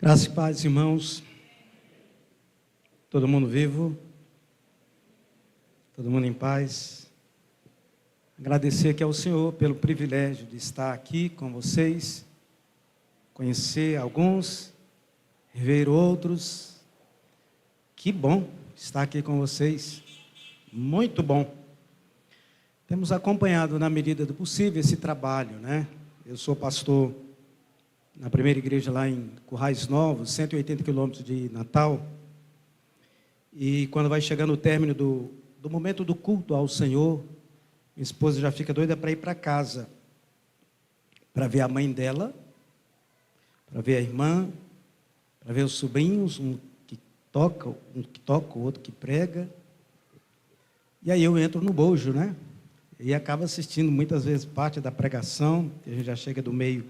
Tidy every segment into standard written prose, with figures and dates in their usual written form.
Graças e paz, irmãos. Todo mundo vivo? Todo mundo em paz? Agradecer aqui ao Senhor pelo privilégio de estar aqui com vocês, conhecer alguns, rever outros. Que bom estar aqui com vocês, muito bom. Temos acompanhado na medida do possível esse trabalho, né? Eu sou pastor na primeira igreja lá em Currais Novos, 180 quilômetros de Natal. E quando vai chegando o término do momento do culto ao Senhor, minha esposa já fica doida para ir para casa, para ver a mãe dela, para ver a irmã, para ver os sobrinhos, um que toca, o outro que prega. E aí eu entro no bojo, né? E acabo assistindo muitas vezes parte da pregação, que a gente já chega do meio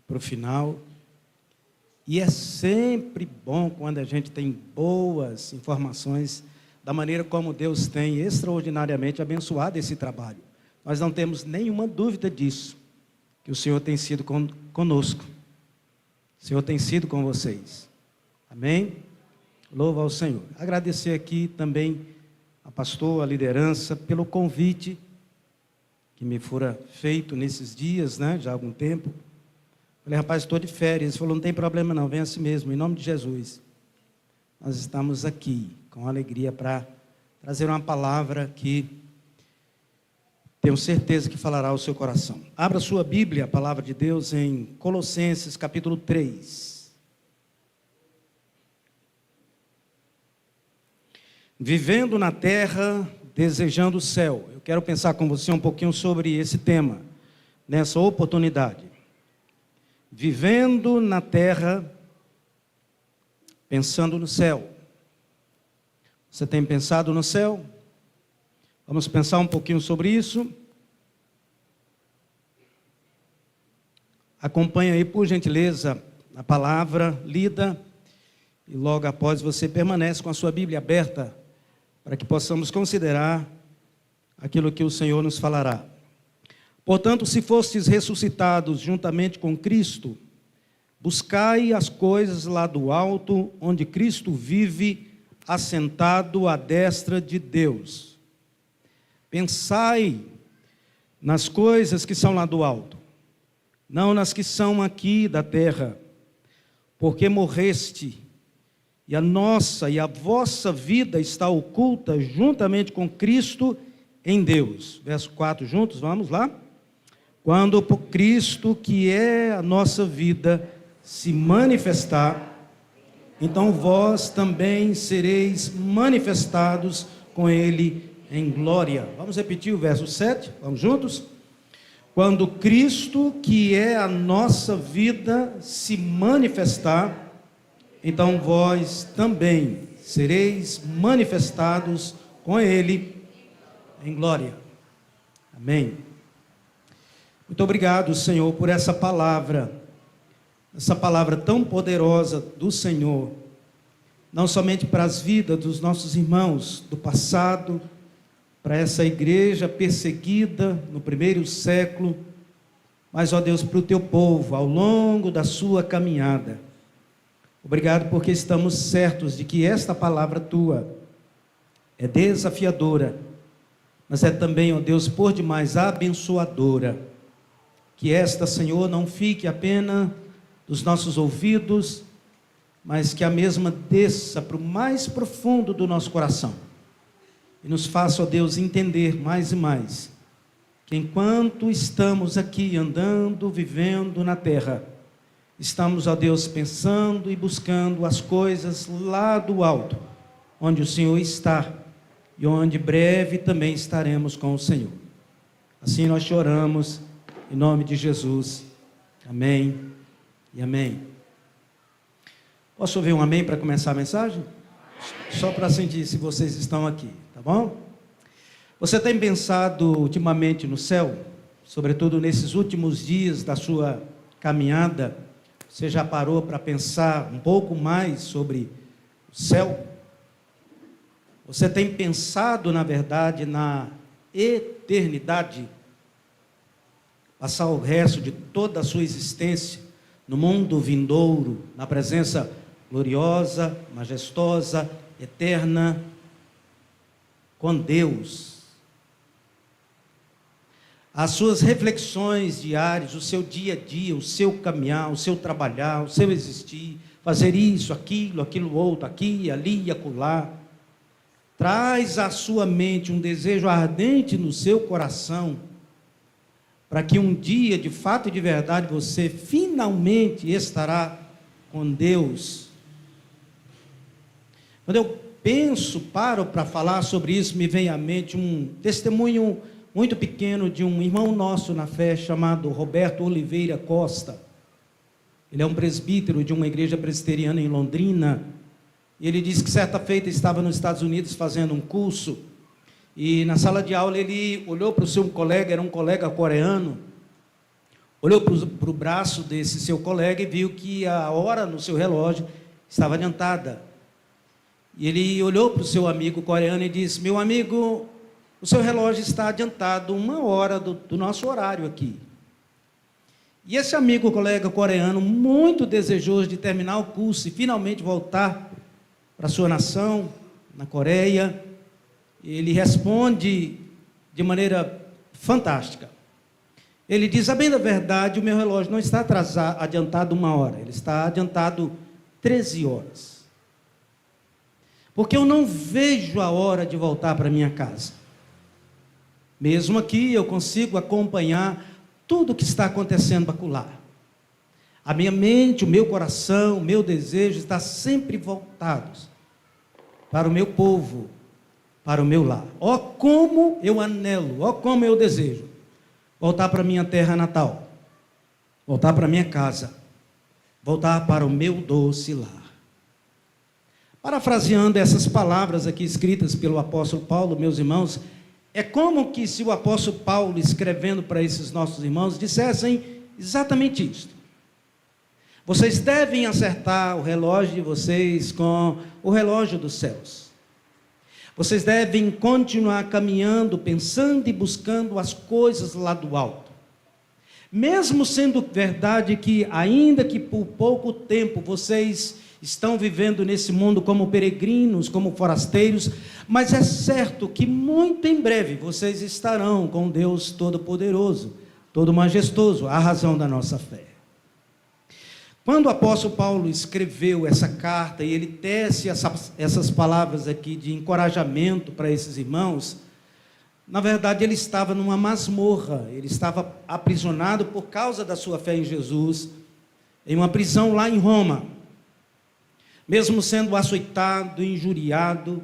para o final. E é sempre bom quando a gente tem boas informações da maneira como Deus tem extraordinariamente abençoado esse trabalho. Nós não temos nenhuma dúvida disso, que o Senhor tem sido conosco. O Senhor tem sido com vocês. Amém? Louva ao Senhor. Agradecer aqui também a pastor, a liderança, pelo convite que me fora feito nesses dias, né, já há algum tempo. Falei, rapaz, estou de férias. Ele falou, não tem problema não, vem assim mesmo, em nome de Jesus. Nós estamos aqui com alegria para trazer uma palavra que tenho certeza que falará ao seu coração. Abra sua Bíblia, a palavra de Deus, em Colossenses capítulo 3. Vivendo na terra, desejando o céu. Eu quero pensar com você um pouquinho sobre esse tema, nessa oportunidade. Vivendo na terra, pensando no céu. Você tem pensado no céu? Vamos pensar um pouquinho sobre isso. Acompanhe aí, por gentileza, a palavra lida. E logo após você permanece com a sua Bíblia aberta, para que possamos considerar aquilo que o Senhor nos falará. Portanto, se fostes ressuscitados juntamente com Cristo, buscai as coisas lá do alto, onde Cristo vive, assentado à destra de Deus. Pensai nas coisas que são lá do alto, não nas que são aqui da terra, porque morreste, e a nossa e a vossa vida está oculta juntamente com Cristo em Deus. Verso 4 juntos, vamos lá? Quando por Cristo, que é a nossa vida, se manifestar, então vós também sereis manifestados com Ele em glória. Vamos repetir o verso 7, vamos juntos? Quando Cristo, que é a nossa vida, se manifestar, então vós também sereis manifestados com Ele em glória. Amém. Muito obrigado, Senhor, por essa palavra tão poderosa do Senhor, não somente para as vidas dos nossos irmãos do passado, para essa igreja perseguida no primeiro século, mas, ó Deus, para o teu povo, ao longo da sua caminhada. Obrigado porque estamos certos de que esta palavra tua é desafiadora, mas é também, ó Deus, por demais abençoadora. Que esta, Senhor, não fique apenas dos nossos ouvidos, mas que a mesma desça para o mais profundo do nosso coração. E nos faça, ó Deus, entender mais e mais, que enquanto estamos aqui andando, vivendo na terra, estamos, ó Deus, pensando e buscando as coisas lá do alto, onde o Senhor está, e onde breve também estaremos com o Senhor. Assim nós choramos, em nome de Jesus. Amém e amém. Posso ouvir um amém para começar a mensagem? Só para sentir se vocês estão aqui, tá bom? Você tem pensado ultimamente no céu? Sobretudo nesses últimos dias da sua caminhada, você já parou para pensar um pouco mais sobre o céu? Você tem pensado, na verdade, na eternidade? Passar o resto de toda a sua existência no mundo vindouro, na presença gloriosa, majestosa, eterna, com Deus. As suas reflexões diárias, o seu dia a dia, o seu caminhar, o seu trabalhar, o seu existir, fazer isso, aquilo outro, aqui, ali e acolá, traz à sua mente um desejo ardente no seu coração, para que um dia, de fato e de verdade, você finalmente estará com Deus. Quando eu paro para falar sobre isso, me vem à mente um testemunho muito pequeno de um irmão nosso na fé, chamado Roberto Oliveira Costa. Ele é um presbítero de uma igreja presbiteriana em Londrina. E ele disse que certa feita estava nos Estados Unidos fazendo um curso, e na sala de aula ele olhou para o seu colega, era um colega coreano, olhou para o braço desse seu colega e viu que a hora no seu relógio estava adiantada. E ele olhou para o seu amigo coreano e disse: meu amigo, o seu relógio está adiantado 1 hora do nosso horário aqui. E esse amigo, colega coreano, muito desejoso de terminar o curso e finalmente voltar para a sua nação, na Coreia, ele responde de maneira fantástica. Ele diz: a bem da verdade, o meu relógio não está adiantado 1 hora, ele está adiantado 13 horas. Porque eu não vejo a hora de voltar para minha casa. Mesmo aqui eu consigo acompanhar tudo o que está acontecendo acolá. A minha mente, o meu coração, o meu desejo está sempre voltados para o meu povo, para o meu lar. Ó como eu anelo, ó como eu desejo voltar para a minha terra natal, voltar para a minha casa, voltar para o meu doce lar. Parafraseando essas palavras aqui escritas pelo apóstolo Paulo, meus irmãos, é como que se o apóstolo Paulo, escrevendo para esses nossos irmãos, dissessem exatamente isto: vocês devem acertar o relógio de vocês com o relógio dos céus. Vocês devem continuar caminhando, pensando e buscando as coisas lá do alto. Mesmo sendo verdade que, ainda que por pouco tempo, vocês estão vivendo nesse mundo como peregrinos, como forasteiros, mas é certo que muito em breve vocês estarão com Deus Todo-Poderoso, Todo-Majestoso, a razão da nossa fé. Quando o apóstolo Paulo escreveu essa carta e ele tece essas palavras aqui de encorajamento para esses irmãos, na verdade ele estava numa masmorra, ele estava aprisionado por causa da sua fé em Jesus, em uma prisão lá em Roma. Mesmo sendo açoitado, injuriado,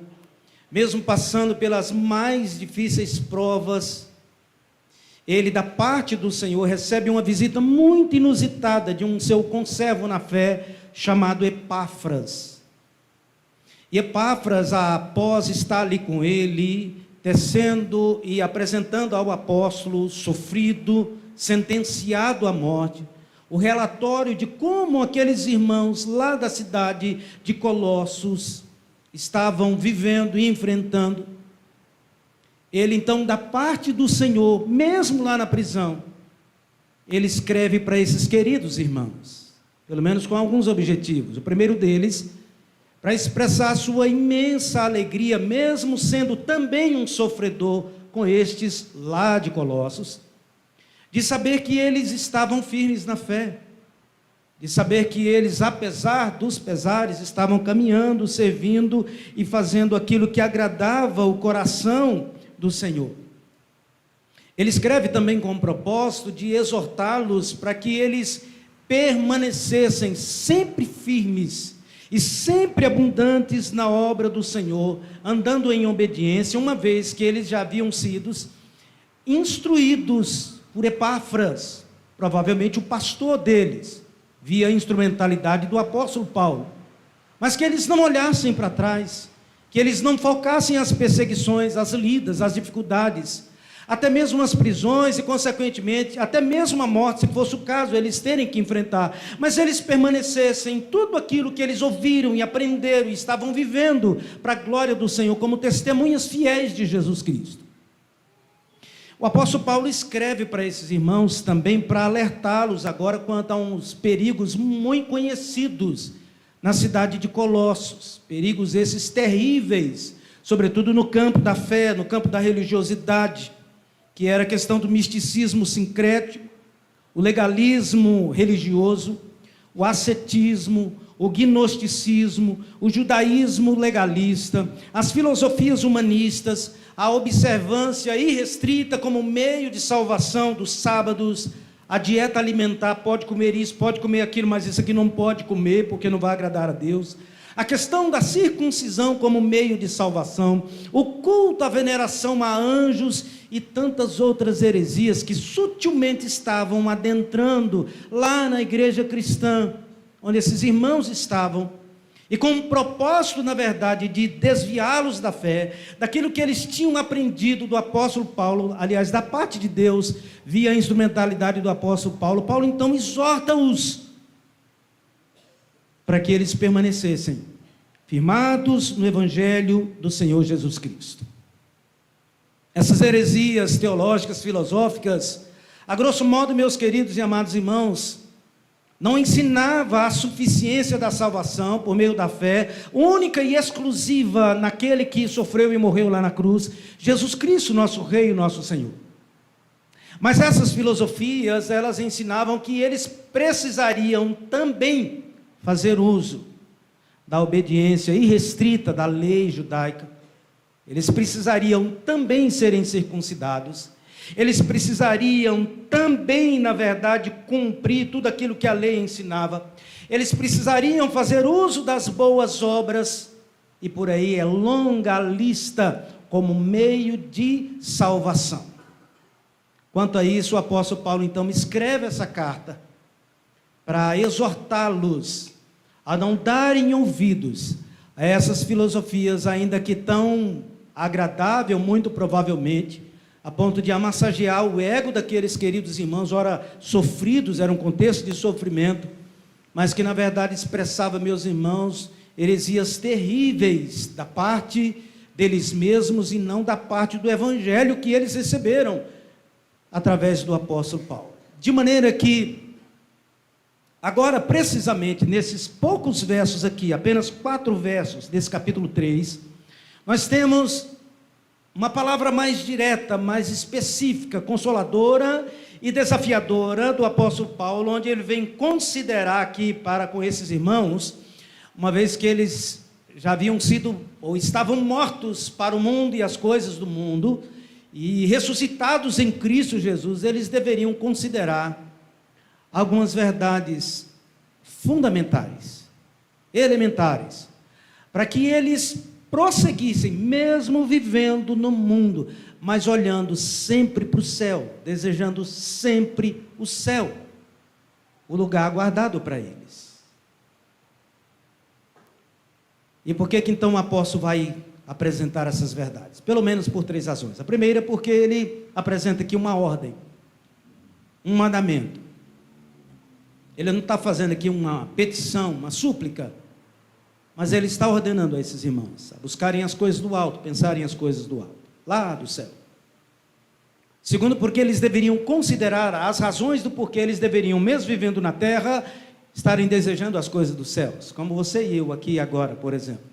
mesmo passando pelas mais difíceis provas, ele, da parte do Senhor, recebe uma visita muito inusitada de um seu conservo na fé, chamado Epáfras. E Epáfras, após estar ali com ele, tecendo e apresentando ao apóstolo, sofrido, sentenciado à morte, o relatório de como aqueles irmãos lá da cidade de Colossos estavam vivendo e enfrentando. Ele então, da parte do Senhor, mesmo lá na prisão, ele escreve para esses queridos irmãos, pelo menos com alguns objetivos. O primeiro deles, para expressar a sua imensa alegria, mesmo sendo também um sofredor com estes lá de Colossos, de saber que eles estavam firmes na fé, de saber que eles, apesar dos pesares, estavam caminhando, servindo e fazendo aquilo que agradava o coração do Senhor. Ele escreve também com o propósito de exortá-los para que eles permanecessem sempre firmes e sempre abundantes na obra do Senhor, andando em obediência, uma vez que eles já haviam sido instruídos por Epáfras, provavelmente o pastor deles, via a instrumentalidade do apóstolo Paulo, mas que eles não olhassem para trás, que eles não focassem as perseguições, as lidas, as dificuldades, até mesmo as prisões e, consequentemente, até mesmo a morte, se fosse o caso, eles terem que enfrentar, mas eles permanecessem em tudo aquilo que eles ouviram e aprenderam e estavam vivendo para a glória do Senhor, como testemunhas fiéis de Jesus Cristo. O apóstolo Paulo escreve para esses irmãos também para alertá-los agora quanto a uns perigos muito conhecidos na cidade de Colossos. Perigos esses terríveis, sobretudo no campo da fé, no campo da religiosidade, que era a questão do misticismo sincrético, o legalismo religioso, o ascetismo, o gnosticismo, o judaísmo legalista, as filosofias humanistas, a observância irrestrita como meio de salvação dos sábados, a dieta alimentar, pode comer isso, pode comer aquilo, mas isso aqui não pode comer porque não vai agradar a Deus. A questão da circuncisão como meio de salvação, o culto à veneração a anjos e tantas outras heresias que sutilmente estavam adentrando lá na igreja cristã, onde esses irmãos estavam, e com o propósito, na verdade, de desviá-los da fé, daquilo que eles tinham aprendido do apóstolo Paulo, aliás, da parte de Deus, via a instrumentalidade do apóstolo Paulo. Paulo então exorta-os para que eles permanecessem firmados no evangelho do Senhor Jesus Cristo. Essas heresias teológicas, filosóficas, a grosso modo, meus queridos e amados irmãos, não ensinava a suficiência da salvação por meio da fé, única e exclusiva naquele que sofreu e morreu lá na cruz, Jesus Cristo, nosso Rei e nosso Senhor. Mas essas filosofias, elas ensinavam que eles precisariam também fazer uso da obediência irrestrita da lei judaica. Eles precisariam também serem circuncidados. Eles precisariam também, na verdade, cumprir tudo aquilo que a lei ensinava. Eles precisariam fazer uso das boas obras, e por aí é longa a lista, como meio de salvação. Quanto a isso, o apóstolo Paulo então escreve essa carta para exortá-los a não darem ouvidos a essas filosofias, ainda que tão agradável, muito provavelmente, a ponto de amassagear o ego daqueles queridos irmãos, ora sofridos, era um contexto de sofrimento, mas que na verdade expressava, meus irmãos, heresias terríveis da parte deles mesmos e não da parte do evangelho que eles receberam através do apóstolo Paulo. De maneira que, agora precisamente nesses poucos versos aqui, apenas 4 versos desse capítulo 3, nós temos uma palavra mais direta, mais específica, consoladora e desafiadora do apóstolo Paulo, onde ele vem considerar aqui para com esses irmãos, uma vez que eles já haviam sido ou estavam mortos para o mundo e as coisas do mundo, e ressuscitados em Cristo Jesus, eles deveriam considerar algumas verdades fundamentais, elementares, para que eles prosseguissem, mesmo vivendo no mundo, mas olhando sempre para o céu, desejando sempre o céu, o lugar guardado para eles. E por que então o apóstolo vai apresentar essas verdades? Pelo menos por 3 razões. A primeira é porque ele apresenta aqui uma ordem, um mandamento. Ele não está fazendo aqui uma petição, uma súplica, mas ele está ordenando a esses irmãos a buscarem as coisas do alto, pensarem as coisas do alto, lá do céu. Segundo, porque eles deveriam considerar as razões do porquê eles deveriam, mesmo vivendo na terra, estarem desejando as coisas dos céus, como você e eu aqui agora, por exemplo.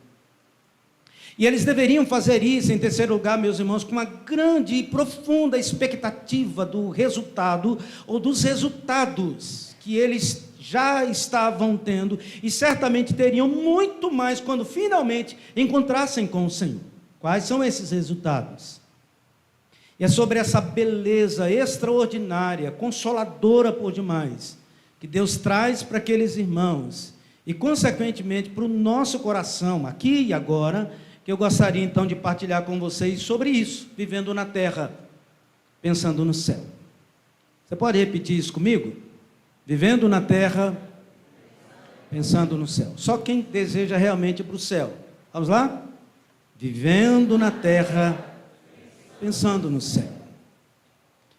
E eles deveriam fazer isso, em terceiro lugar, meus irmãos, com uma grande e profunda expectativa do resultado, ou dos resultados que eles já estavam tendo, e certamente teriam muito mais quando finalmente encontrassem com o Senhor. Quais são esses resultados? E é sobre essa beleza extraordinária, consoladora por demais, que Deus traz para aqueles irmãos, e consequentemente para o nosso coração, aqui e agora, que eu gostaria então de partilhar com vocês sobre isso, vivendo na terra, pensando no céu. Você pode repetir isso comigo? Vivendo na terra, pensando no céu. Só quem deseja realmente para o céu. Vamos lá? Vivendo na terra, pensando no céu.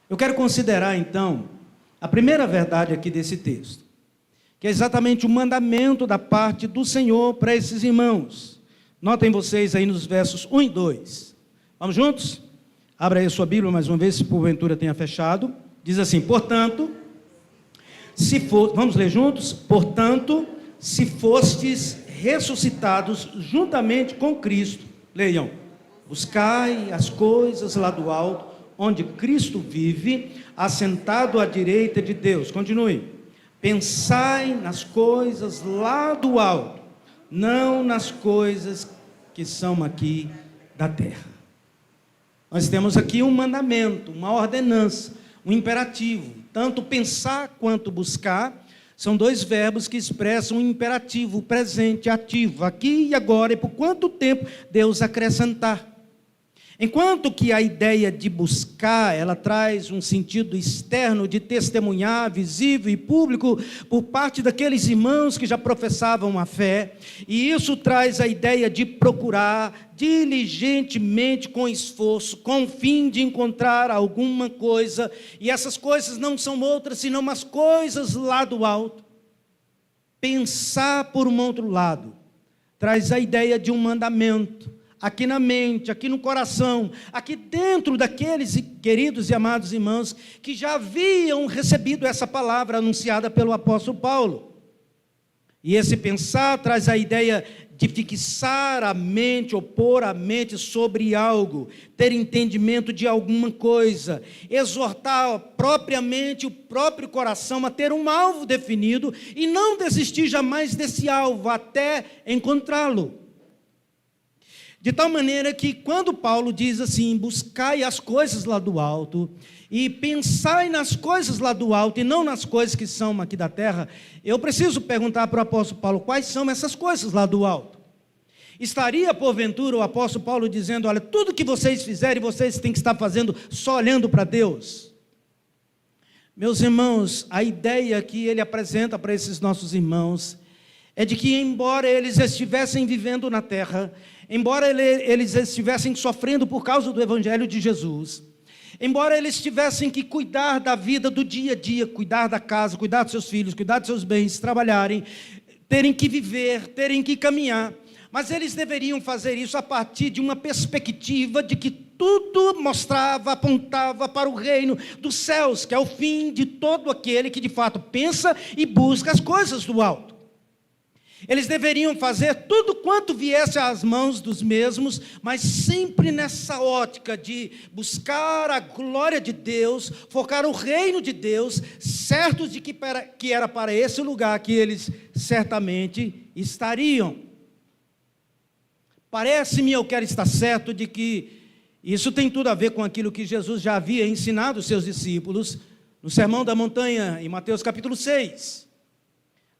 Eu quero considerar então a primeira verdade aqui desse texto, que é exatamente o mandamento da parte do Senhor para esses irmãos. Notem vocês aí nos versos 1 e 2. Vamos juntos? Abra aí a sua Bíblia mais uma vez, se porventura tenha fechado. Diz assim: portanto, vamos ler juntos? Portanto, se fostes ressuscitados juntamente com Cristo. Leiam: buscai as coisas lá do alto, onde Cristo vive, assentado à direita de Deus. Continue. Pensai nas coisas lá do alto, não nas coisas que são aqui da terra. Nós temos aqui um mandamento, uma ordenança, um imperativo. Tanto pensar quanto buscar são dois verbos que expressam um imperativo, presente, ativo, aqui e agora, e por quanto tempo Deus acrescentar. Enquanto que a ideia de buscar, ela traz um sentido externo de testemunhar, visível e público, por parte daqueles irmãos que já professavam a fé, e isso traz a ideia de procurar diligentemente, com esforço, com o fim de encontrar alguma coisa, e essas coisas não são outras senão umas coisas lá do alto. Pensar por um outro lado, traz a ideia de um mandamento, aqui na mente, aqui no coração, aqui dentro daqueles queridos e amados irmãos que já haviam recebido essa palavra anunciada pelo apóstolo Paulo. E esse pensar traz a ideia de fixar a mente ou pôr a mente sobre algo, ter entendimento de alguma coisa, exortar propriamente o próprio coração a ter um alvo definido e não desistir jamais desse alvo até encontrá-lo. De tal maneira que quando Paulo diz assim, buscai as coisas lá do alto, e pensai nas coisas lá do alto, e não nas coisas que são aqui da terra, eu preciso perguntar para o apóstolo Paulo, quais são essas coisas lá do alto? Estaria, porventura, o apóstolo Paulo dizendo, olha, tudo que vocês fizerem, vocês têm que estar fazendo só olhando para Deus? Meus irmãos, a ideia que ele apresenta para esses nossos irmãos, é de que embora eles estivessem vivendo na terra, embora eles estivessem sofrendo por causa do Evangelho de Jesus, embora eles tivessem que cuidar da vida do dia a dia, cuidar da casa, cuidar dos seus filhos, cuidar dos seus bens, trabalharem, terem que viver, terem que caminhar, mas eles deveriam fazer isso a partir de uma perspectiva de que tudo mostrava, apontava para o reino dos céus, que é o fim de todo aquele que de fato pensa e busca as coisas do alto. Eles deveriam fazer tudo quanto viesse às mãos dos mesmos, mas sempre nessa ótica de buscar a glória de Deus, focar o reino de Deus, certos de que era para esse lugar que eles certamente estariam. Parece-me, eu quero estar certo de que isso tem tudo a ver com aquilo que Jesus já havia ensinado os seus discípulos no Sermão da Montanha, em Mateus capítulo 6.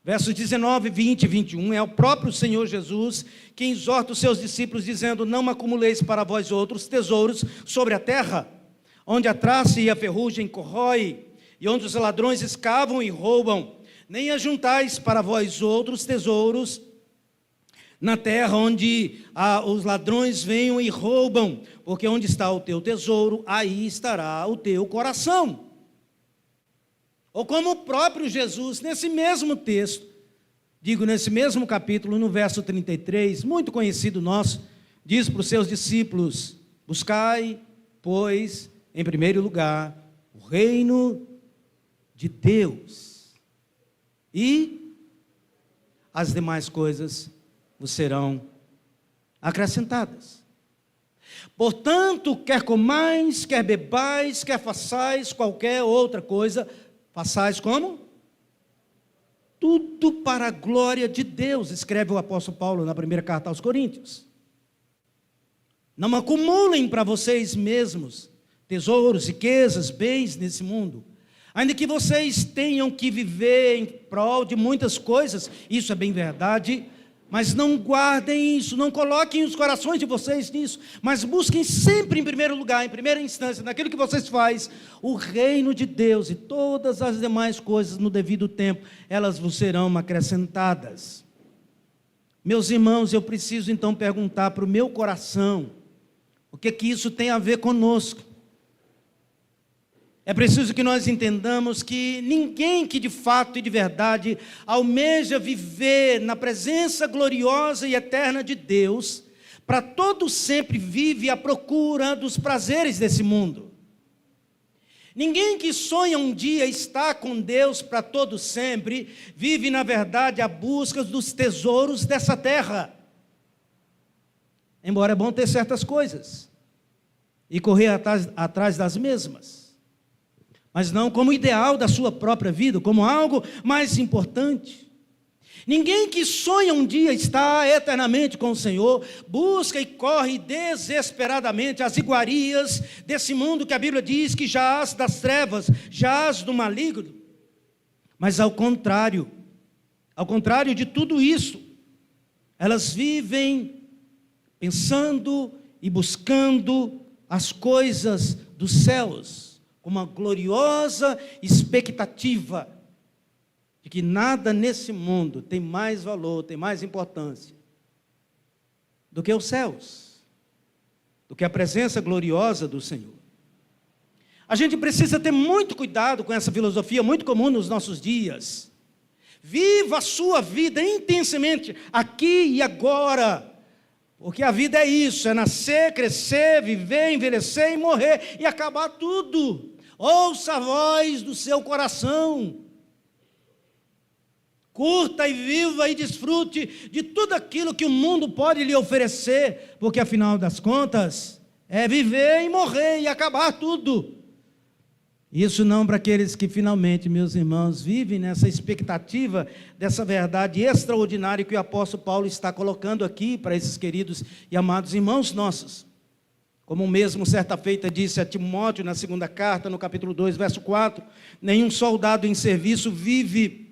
Versos 19, 20 e 21, é o próprio Senhor Jesus que exorta os seus discípulos dizendo, não acumuleis para vós outros tesouros sobre a terra, onde a traça e a ferrugem corrói, e onde os ladrões escavam e roubam, nem ajuntais para vós outros tesouros na terra, onde os ladrões venham e roubam, porque onde está o teu tesouro, aí estará o teu coração. Ou como o próprio Jesus, nesse mesmo texto, nesse mesmo capítulo, no verso 33, muito conhecido nosso, diz para os seus discípulos, buscai, pois, em primeiro lugar, o reino de Deus, e as demais coisas vos serão acrescentadas. Portanto, quer comais, quer bebais, quer façais qualquer outra coisa, façais como? Tudo para a glória de Deus, escreve o apóstolo Paulo na primeira carta aos Coríntios. Não acumulem para vocês mesmos tesouros, riquezas, bens nesse mundo, ainda que vocês tenham que viver em prol de muitas coisas, isso é bem verdade, mas não guardem isso, não coloquem os corações de vocês nisso, mas busquem sempre em primeiro lugar, em primeira instância, naquilo que vocês fazem, o reino de Deus, e todas as demais coisas no devido tempo, elas vos serão acrescentadas. Meus irmãos, eu preciso então perguntar para o meu coração, o que isso tem a ver conosco? É preciso que nós entendamos que ninguém que de fato e de verdade almeja viver na presença gloriosa e eterna de Deus, para todo sempre vive à procura dos prazeres desse mundo. Ninguém que sonha um dia estar com Deus para todo sempre, vive na verdade a busca dos tesouros dessa terra. Embora é bom ter certas coisas e correr atrás das mesmas, mas não como ideal da sua própria vida, como algo mais importante. Ninguém que sonha um dia estar eternamente com o Senhor, busca e corre desesperadamente as iguarias desse mundo que a Bíblia diz que jaz das trevas, jaz do maligno. Mas ao contrário de tudo isso, elas vivem pensando e buscando as coisas dos céus, com uma gloriosa expectativa de que nada nesse mundo tem mais valor, tem mais importância do que os céus, do que a presença gloriosa do Senhor. A gente precisa ter muito cuidado com essa filosofia muito comum nos nossos dias. Viva a sua vida intensamente, aqui e agora, porque a vida é isso, é nascer, crescer, viver, envelhecer e morrer, e acabar tudo. Ouça a voz do seu coração. Curta e viva e desfrute de tudo aquilo que o mundo pode lhe oferecer, porque afinal das contas, é viver e morrer e acabar tudo. Isso não para aqueles que finalmente, meus irmãos, vivem nessa expectativa dessa verdade extraordinária que o apóstolo Paulo está colocando aqui para esses queridos e amados irmãos nossos. Como mesmo certa feita disse a Timóteo na segunda carta, no capítulo 2, verso 4, nenhum soldado em serviço vive,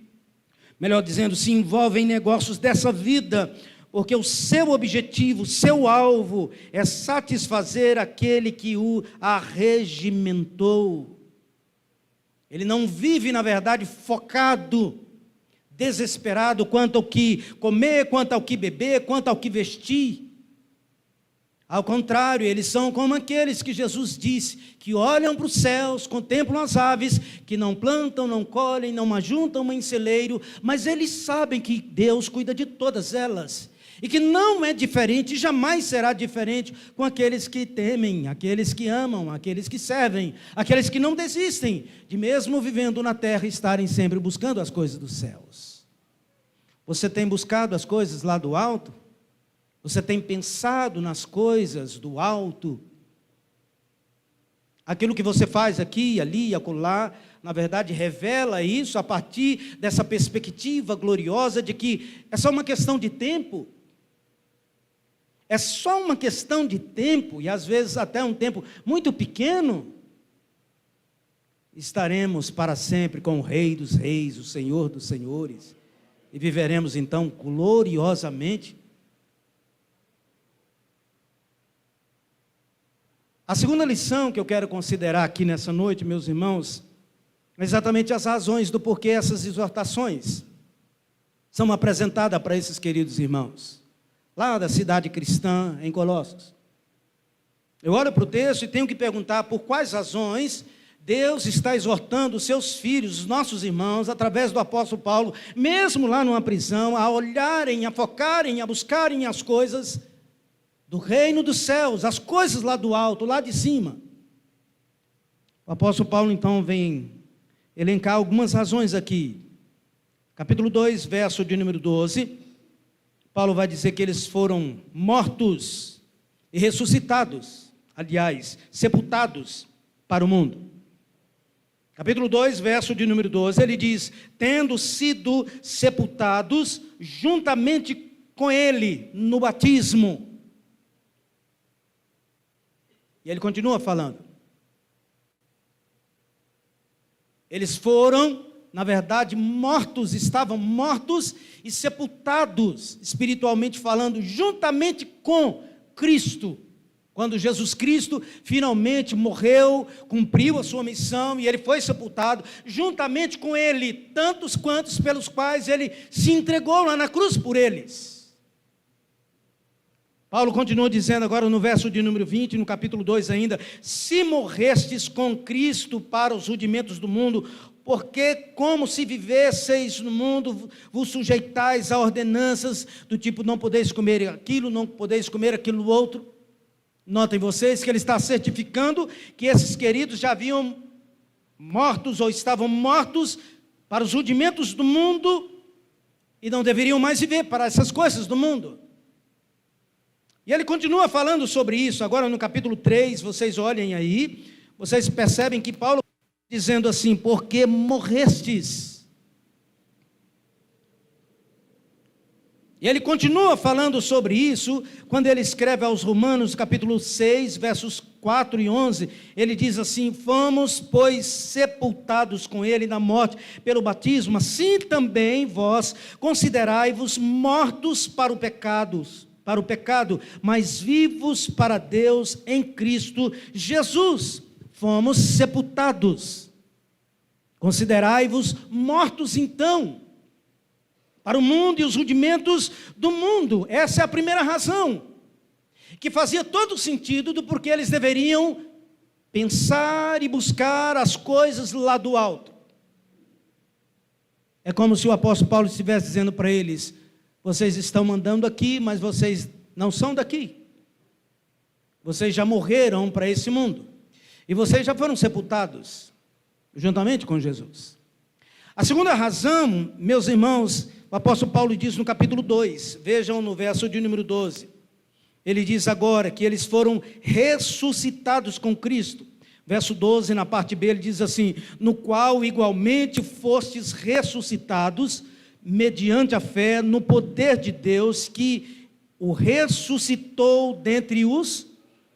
melhor dizendo, se envolve em negócios dessa vida, porque o seu objetivo, o seu alvo é satisfazer aquele que o arregimentou. Ele não vive, na verdade, focado, desesperado quanto ao que comer, quanto ao que beber, quanto ao que vestir. Ao contrário, eles são como aqueles que Jesus disse, que olham para os céus, contemplam as aves, que não plantam, não colhem, não ajuntam em celeiro, mas eles sabem que Deus cuida de todas elas, e que não é diferente, jamais será diferente com aqueles que temem, aqueles que amam, aqueles que servem, aqueles que não desistem de, mesmo vivendo na terra, estarem sempre buscando as coisas dos céus. Você tem buscado as coisas lá do alto? Você tem pensado nas coisas do alto? Aquilo que você faz aqui, ali e acolá, na verdade, revela isso a partir dessa perspectiva gloriosa de que é só uma questão de tempo. É só uma questão de tempo, e às vezes até um tempo muito pequeno, estaremos para sempre com o Rei dos Reis, o Senhor dos Senhores, e viveremos então gloriosamente. A segunda lição que eu quero considerar aqui nessa noite, meus irmãos, é exatamente as razões do porquê essas exortações são apresentadas para esses queridos irmãos, lá da cidade cristã em Colossos. Eu olho para o texto e tenho que perguntar por quais razões Deus está exortando os seus filhos, os nossos irmãos, através do apóstolo Paulo, mesmo lá numa prisão, a olharem, a focarem, a buscarem as coisas do reino dos céus, as coisas lá do alto, lá de cima. O apóstolo Paulo então vem elencar algumas razões aqui. Capítulo 2, verso de número 12, Paulo vai dizer que eles foram mortos e ressuscitados, aliás, sepultados para o mundo. Capítulo 2, verso de número 12, ele diz, tendo sido sepultados juntamente com ele no batismo. E ele continua falando. Eles foram, na verdade, mortos, estavam mortos e sepultados, espiritualmente falando, juntamente com Cristo. Quando Jesus Cristo finalmente morreu, cumpriu a sua missão e ele foi sepultado, juntamente com ele, tantos quantos pelos quais ele se entregou lá na cruz por eles. Paulo continua dizendo agora no verso de número 20, no capítulo 2 ainda, se morrestes com Cristo para os rudimentos do mundo, porque como se vivesseis no mundo, vos sujeitais a ordenanças do tipo, não podeis comer aquilo, não podeis comer aquilo outro. Notem vocês que ele está certificando que esses queridos já haviam mortos ou estavam mortos para os rudimentos do mundo e não deveriam mais viver para essas coisas do mundo. E ele continua falando sobre isso, agora no capítulo 3, vocês olhem aí, vocês percebem que Paulo dizendo assim, porque morrestes. E ele continua falando sobre isso, quando ele escreve aos Romanos, capítulo 6, versos 4 e 11, ele diz assim, fomos, pois, sepultados com ele na morte pelo batismo, assim também vós considerai-vos mortos para o pecado, mas vivos para Deus em Cristo Jesus. Fomos sepultados. Considerai-vos mortos então, para o mundo e os rudimentos do mundo. Essa é a primeira razão, que fazia todo sentido do porquê eles deveriam pensar e buscar as coisas lá do alto. É como se o apóstolo Paulo estivesse dizendo para eles, vocês estão andando aqui, mas vocês não são daqui. Vocês já morreram para esse mundo. E vocês já foram sepultados, juntamente com Jesus. A segunda razão, meus irmãos, o apóstolo Paulo diz no capítulo 2, vejam no verso de número 12. Ele diz agora que eles foram ressuscitados com Cristo. Verso 12, na parte B, ele diz assim, no qual igualmente fostes ressuscitados, mediante a fé no poder de Deus, que o ressuscitou dentre os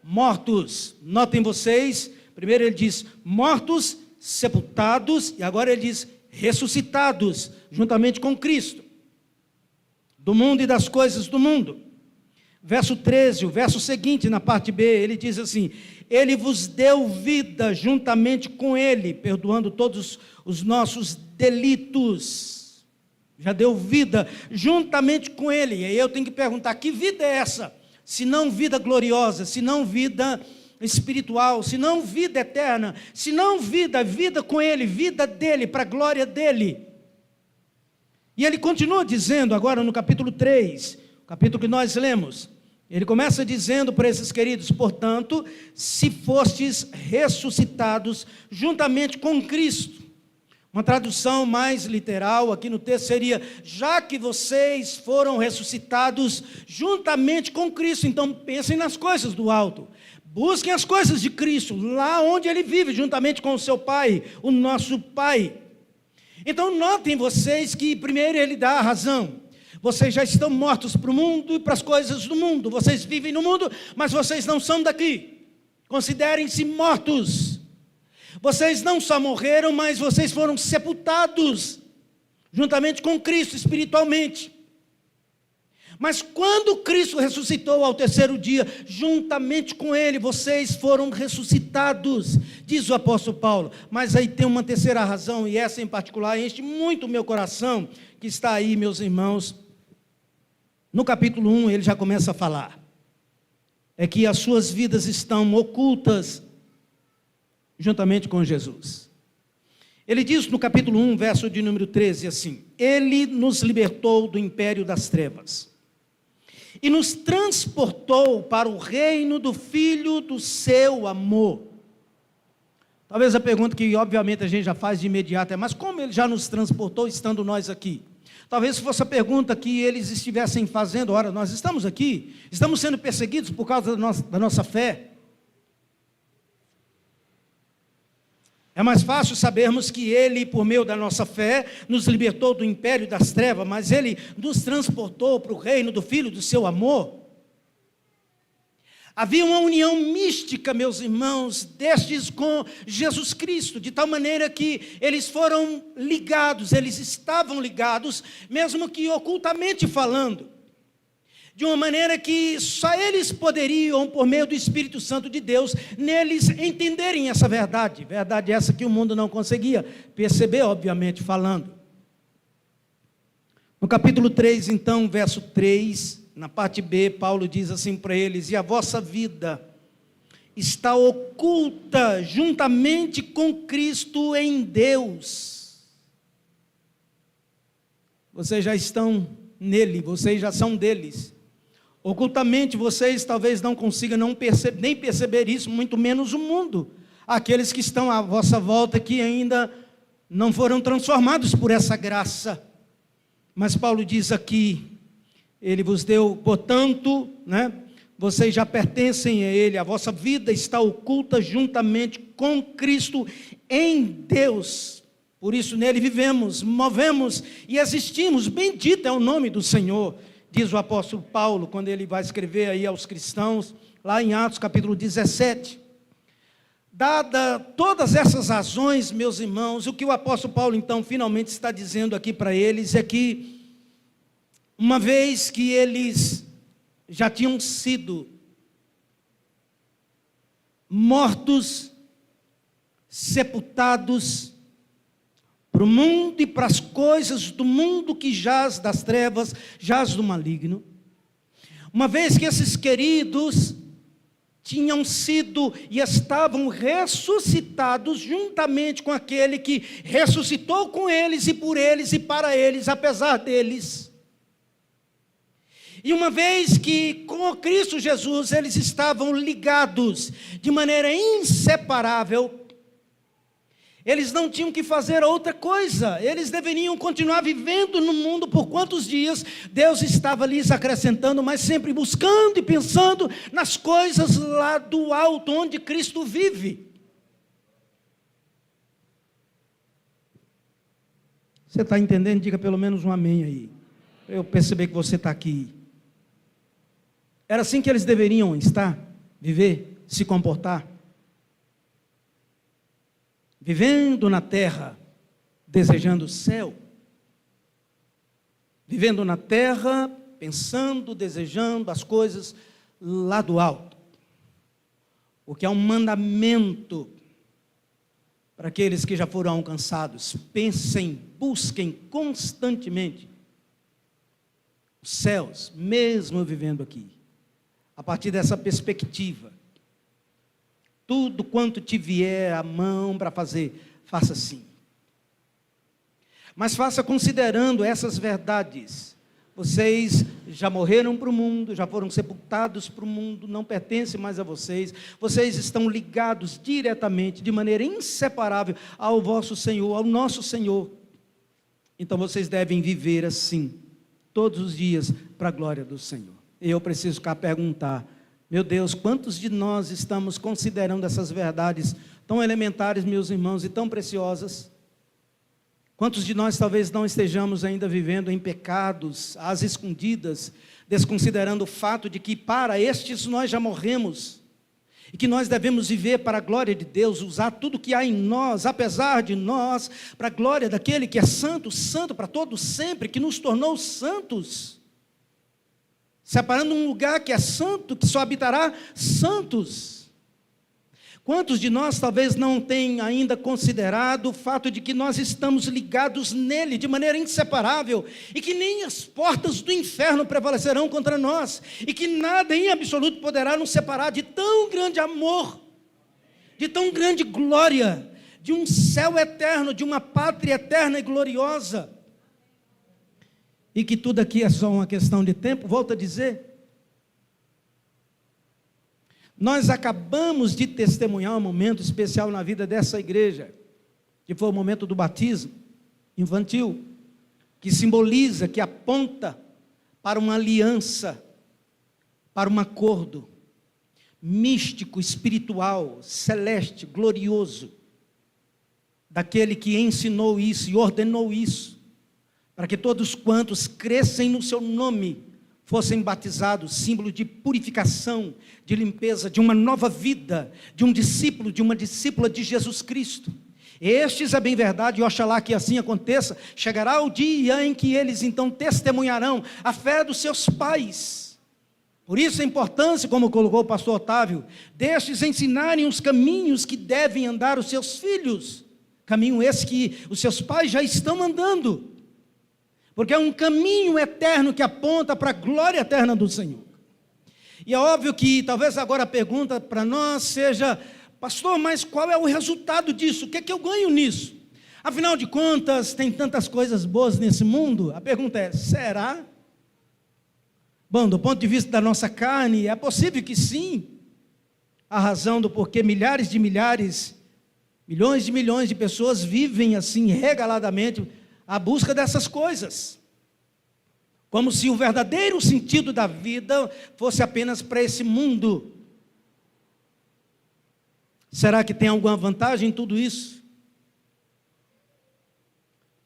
mortos. Notem vocês, primeiro ele diz mortos, sepultados, e agora ele diz ressuscitados, juntamente com Cristo, do mundo e das coisas do mundo. Verso 13, o verso seguinte, na parte B, ele diz assim, ele vos deu vida juntamente com ele, perdoando todos os nossos delitos, já deu vida juntamente com ele. E aí eu tenho que perguntar, que vida é essa? Se não vida gloriosa, se não vida espiritual, se não vida eterna, se não vida com ele, vida dele, para a glória dele. E ele continua dizendo agora no capítulo 3, capítulo que nós lemos, ele começa dizendo para esses queridos, portanto, se fostes ressuscitados juntamente com Cristo. Uma tradução mais literal aqui no texto seria, já que vocês foram ressuscitados juntamente com Cristo, então pensem nas coisas do alto. Busquem as coisas de Cristo, lá onde Ele vive, juntamente com o seu Pai, o nosso Pai. Então notem vocês que primeiro Ele dá a razão. Vocês já estão mortos para o mundo e para as coisas do mundo. Vocês vivem no mundo, mas vocês não são daqui. Considerem-se mortos. Vocês não só morreram, mas vocês foram sepultados, juntamente com Cristo, espiritualmente. Mas quando Cristo ressuscitou ao terceiro dia, juntamente com Ele, vocês foram ressuscitados, diz o apóstolo Paulo. Mas aí tem uma terceira razão, e essa em particular enche muito o meu coração, que está aí, meus irmãos. No capítulo 1, ele já começa a falar. É que as suas vidas estão ocultas, juntamente com Jesus. Ele diz no capítulo 1, verso de número 13, assim, Ele nos libertou do império das trevas e nos transportou para o reino do Filho do seu amor. Talvez a pergunta que obviamente a gente já faz de imediato é, mas como Ele já nos transportou estando nós aqui? Talvez fosse a pergunta que eles estivessem fazendo, ora, nós estamos aqui, estamos sendo perseguidos por causa da nossa fé. É mais fácil sabermos que Ele, por meio da nossa fé, nos libertou do império das trevas, mas Ele nos transportou para o reino do Filho do seu amor. Havia uma união mística, meus irmãos, destes com Jesus Cristo, de tal maneira que eles foram ligados, eles estavam ligados, mesmo que ocultamente falando. De uma maneira que só eles poderiam, por meio do Espírito Santo de Deus, neles entenderem essa verdade. Verdade essa que o mundo não conseguia perceber, obviamente, falando. No capítulo 3, então, verso 3, na parte B, Paulo diz assim para eles, e a vossa vida está oculta juntamente com Cristo em Deus. Vocês já estão nele, vocês já são deles. Ocultamente vocês talvez não consigam nem perceber isso, muito menos o mundo. àqueles que estão à vossa volta que ainda não foram transformados por essa graça. Mas Paulo diz aqui, ele vos deu, portanto, vocês já pertencem a Ele, a vossa vida está oculta juntamente com Cristo em Deus. Por isso nele vivemos, movemos e existimos. Bendito é o nome do Senhor, diz o apóstolo Paulo, quando ele vai escrever aí aos cristãos, lá em Atos capítulo 17. Dada todas essas razões, meus irmãos, o que o apóstolo Paulo então finalmente está dizendo aqui para eles é que, uma vez que eles já tinham sido mortos, sepultados para o mundo e para as coisas do mundo que jaz das trevas, jaz do maligno, uma vez que esses queridos tinham sido e estavam ressuscitados juntamente com aquele que ressuscitou com eles e por eles e para eles, apesar deles. E uma vez que com o Cristo Jesus eles estavam ligados de maneira inseparável, eles não tinham que fazer outra coisa, eles deveriam continuar vivendo no mundo por quantos dias Deus estava lhes acrescentando, mas sempre buscando e pensando nas coisas lá do alto, onde Cristo vive. Você está entendendo? Diga pelo menos um amém aí, para eu perceber que você está aqui. Era assim que eles deveriam estar, viver, se comportar. Vivendo na terra, desejando o céu. Vivendo na terra, pensando, desejando as coisas lá do alto. Porque é um mandamento para aqueles que já foram alcançados. Pensem, busquem constantemente os céus, mesmo vivendo aqui. A partir dessa perspectiva. Tudo quanto te vier à mão para fazer, faça assim. Mas faça considerando essas verdades. Vocês já morreram para o mundo, já foram sepultados para o mundo, não pertencem mais a vocês. Vocês estão ligados diretamente, de maneira inseparável, ao vosso Senhor, ao nosso Senhor. Então vocês devem viver assim, todos os dias, para a glória do Senhor. E eu preciso cá perguntar, meu Deus, quantos de nós estamos considerando essas verdades tão elementares, meus irmãos, e tão preciosas? Quantos de nós talvez não estejamos ainda vivendo em pecados, às escondidas, desconsiderando o fato de que para estes nós já morremos, e que nós devemos viver para a glória de Deus, usar tudo que há em nós, apesar de nós, para a glória daquele que é santo, santo para todos sempre, que nos tornou santos, separando um lugar que é santo, que só habitará santos. Quantos de nós talvez não tenham ainda considerado o fato de que nós estamos ligados nele de maneira inseparável e que nem as portas do inferno prevalecerão contra nós e que nada em absoluto poderá nos separar de tão grande amor, de tão grande glória, de um céu eterno, de uma pátria eterna e gloriosa. E que tudo aqui é só uma questão de tempo, volto a dizer. Nós acabamos de testemunhar um momento especial na vida dessa igreja, que foi o momento do batismo infantil, que simboliza, que aponta para uma aliança, para um acordo místico, espiritual, celeste, glorioso, daquele que ensinou isso e ordenou isso, para que todos quantos crescem no seu nome, fossem batizados, símbolo de purificação, de limpeza, de uma nova vida, de um discípulo, de uma discípula de Jesus Cristo. Estes é bem verdade, e oxalá que assim aconteça, chegará o dia em que eles então testemunharão a fé dos seus pais. Por isso a importância, como colocou o pastor Otávio, destes ensinarem os caminhos que devem andar os seus filhos, caminho esse que os seus pais já estão andando, porque é um caminho eterno que aponta para a glória eterna do Senhor. E é óbvio que talvez agora a pergunta para nós seja: pastor, mas qual é o resultado disso? O que é que eu ganho nisso? Afinal de contas, tem tantas coisas boas nesse mundo. A pergunta é: será? Bom, do ponto de vista da nossa carne, é possível que sim. a razão do porquê milhares de milhares, milhões de pessoas vivem assim regaladamente à busca dessas coisas. Como se o verdadeiro sentido da vida fosse apenas para esse mundo. Será que tem alguma vantagem em tudo isso?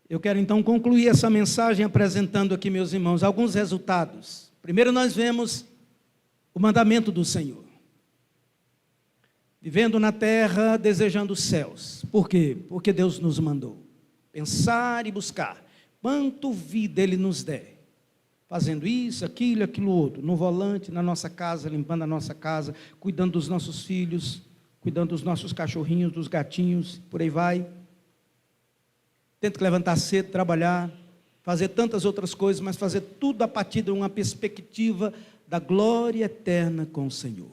Eu quero então concluir essa mensagem apresentando aqui, meus irmãos, alguns resultados. Primeiro nós vemos o mandamento do Senhor. Vivendo na terra, desejando os céus. Por quê? Porque Deus nos mandou pensar e buscar quanto vida Ele nos der. Fazendo isso, aquilo outro, no volante, na nossa casa, limpando a nossa casa, cuidando dos nossos filhos, cuidando dos nossos cachorrinhos, dos gatinhos, por aí vai. Tento levantar cedo, trabalhar, fazer tantas outras coisas, mas fazer tudo a partir de uma perspectiva da glória eterna com o Senhor.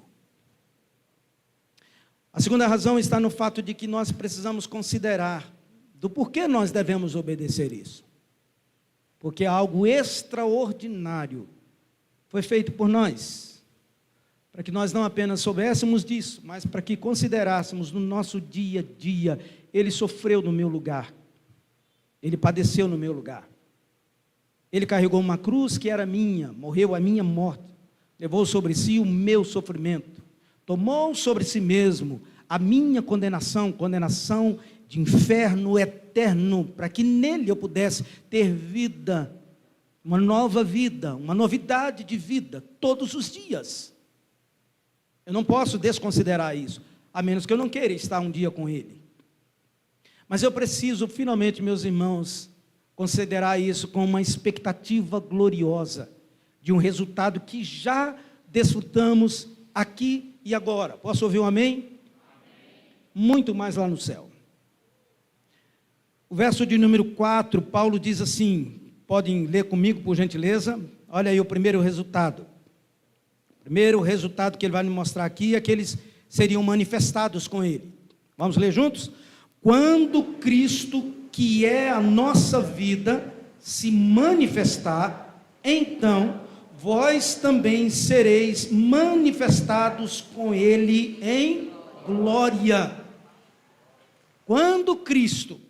A segunda razão está no fato de que nós precisamos considerar do porquê nós devemos obedecer isso. Porque algo extraordinário foi feito por nós, para que nós não apenas soubéssemos disso, mas para que considerássemos no nosso dia a dia. Ele sofreu no meu lugar, Ele padeceu no meu lugar, Ele carregou uma cruz que era minha, morreu a minha morte, levou sobre si o meu sofrimento, tomou sobre si mesmo a minha condenação de inferno eterno, para que nele eu pudesse ter vida, uma nova vida, uma novidade de vida, todos os dias. Eu não posso desconsiderar isso, a menos que eu não queira estar um dia com Ele. Mas eu preciso, finalmente, meus irmãos, considerar isso com uma expectativa gloriosa, de um resultado que já desfrutamos aqui e agora. Posso ouvir um amém? Amém. Muito mais lá no céu. O verso de número 4, Paulo diz assim, podem ler comigo por gentileza? Olha aí o primeiro resultado. O primeiro resultado que ele vai nos mostrar aqui é que eles seriam manifestados com ele. Vamos ler juntos? Quando Cristo, que é a nossa vida, se manifestar, então vós também sereis manifestados com Ele em glória. Quando Cristo,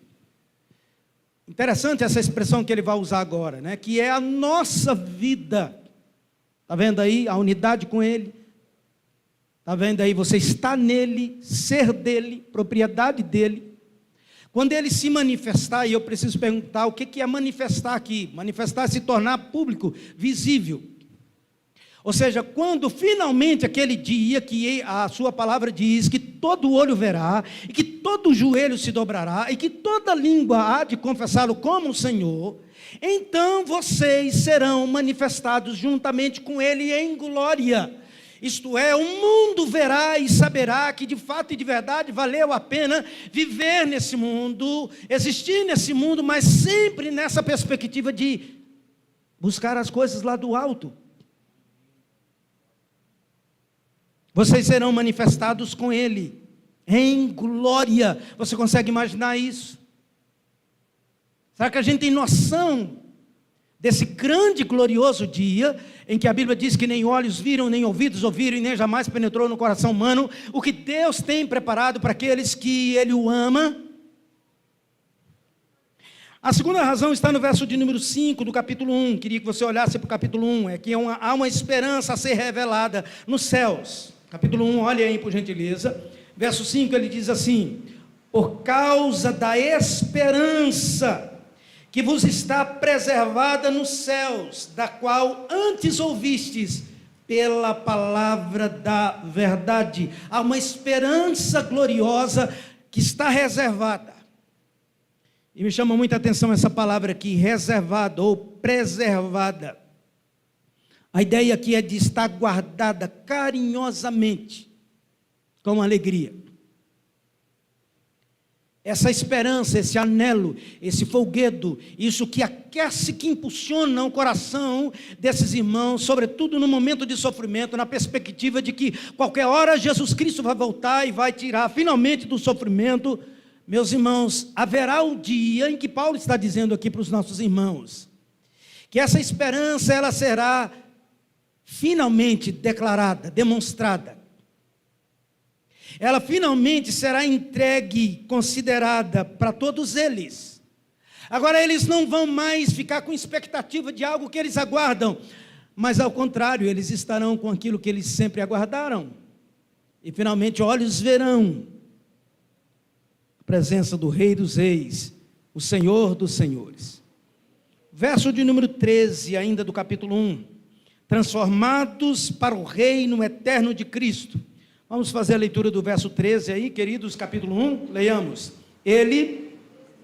interessante essa expressão que ele vai usar agora, né? Que é a nossa vida. Está vendo aí a unidade com Ele? Está vendo aí, você está nele, ser dele, propriedade dele. Quando Ele se manifestar, e eu preciso perguntar, o que é manifestar aqui? Manifestar é se tornar público, visível. Ou seja, quando finalmente aquele dia que a sua palavra diz que todo olho verá, e que todo joelho se dobrará, e que toda língua há de confessá-lo como o Senhor, então vocês serão manifestados juntamente com Ele em glória. Isto é, o mundo verá e saberá que de fato e de verdade valeu a pena viver nesse mundo, existir nesse mundo, mas sempre nessa perspectiva de buscar as coisas lá do alto. Vocês serão manifestados com Ele em glória. Você consegue imaginar isso? Será que a gente tem noção desse grande e glorioso dia, em que a Bíblia diz que nem olhos viram, nem ouvidos ouviram, e nem jamais penetrou no coração humano, o que Deus tem preparado para aqueles que Ele o ama? A segunda razão está no verso de número 5 do capítulo 1, queria que você olhasse para o capítulo 1, é que há uma esperança a ser revelada nos céus. Capítulo 1, olha aí por gentileza, verso 5 ele diz assim, por causa da esperança que vos está preservada nos céus, da qual antes ouvistes pela palavra da verdade. Há uma esperança gloriosa que está reservada. E me chama muita atenção essa palavra aqui, reservada ou preservada. A ideia aqui é de estar guardada carinhosamente, com alegria. Essa esperança, esse anelo, esse folguedo, isso que aquece, que impulsiona o coração desses irmãos, sobretudo no momento de sofrimento, na perspectiva de que qualquer hora Jesus Cristo vai voltar e vai tirar finalmente do sofrimento. Meus irmãos, haverá um dia em que Paulo está dizendo aqui para os nossos irmãos, que essa esperança ela será finalmente declarada, demonstrada. ela finalmente será entregue, considerada para todos eles. Agora eles não vão mais ficar com expectativa de algo que eles aguardam, mas ao contrário, eles estarão com aquilo que eles sempre aguardaram. E finalmente olhos verão a presença do Rei dos Reis, o Senhor dos Senhores. Verso de número 13, ainda do capítulo 1. Transformados para o reino eterno de Cristo. Vamos fazer a leitura do verso 13 aí, queridos, capítulo 1, leiamos. Ele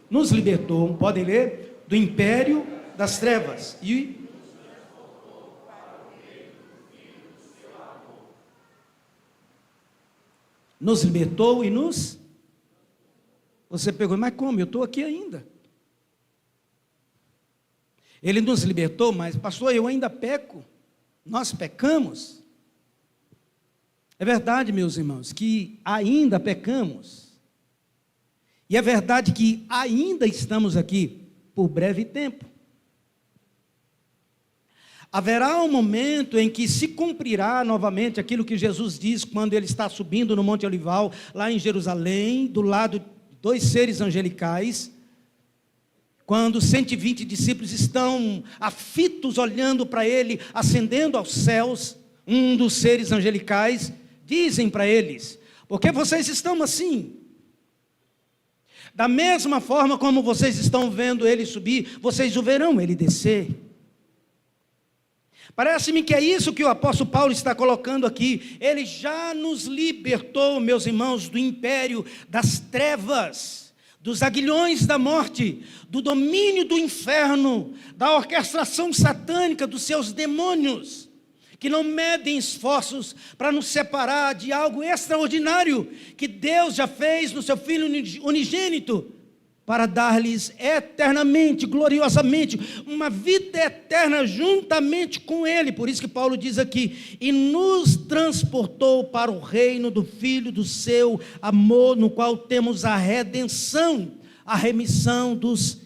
nos libertou, podem ler, do império das trevas e nos libertou e nos... Você pegou, mas como? Eu estou aqui ainda. Ele nos libertou, mas pastor, eu ainda peco. Nós pecamos. É verdade, meus irmãos, que ainda pecamos. E é verdade que ainda estamos aqui por breve tempo. Haverá um momento em que se cumprirá novamente aquilo que Jesus diz quando ele está subindo no Monte Olival, lá em Jerusalém, do lado de 2 seres angelicais, quando 120 discípulos estão afitos olhando para ele, ascendendo aos céus. Um dos seres angelicais dizem para eles: por que vocês estão assim? Da mesma forma como vocês estão vendo ele subir, vocês o verão ele descer. Parece-me que é isso que o apóstolo Paulo está colocando aqui. Ele já nos libertou, meus irmãos, do império das trevas, dos aguilhões da morte, do domínio do inferno, da orquestração satânica dos seus demônios, que não medem esforços para nos separar de algo extraordinário que Deus já fez no seu Filho unigênito, para dar-lhes eternamente, gloriosamente, uma vida eterna juntamente com Ele. Por isso que Paulo diz aqui: e nos transportou para o reino do Filho do seu amor, no qual temos a redenção, a remissão dos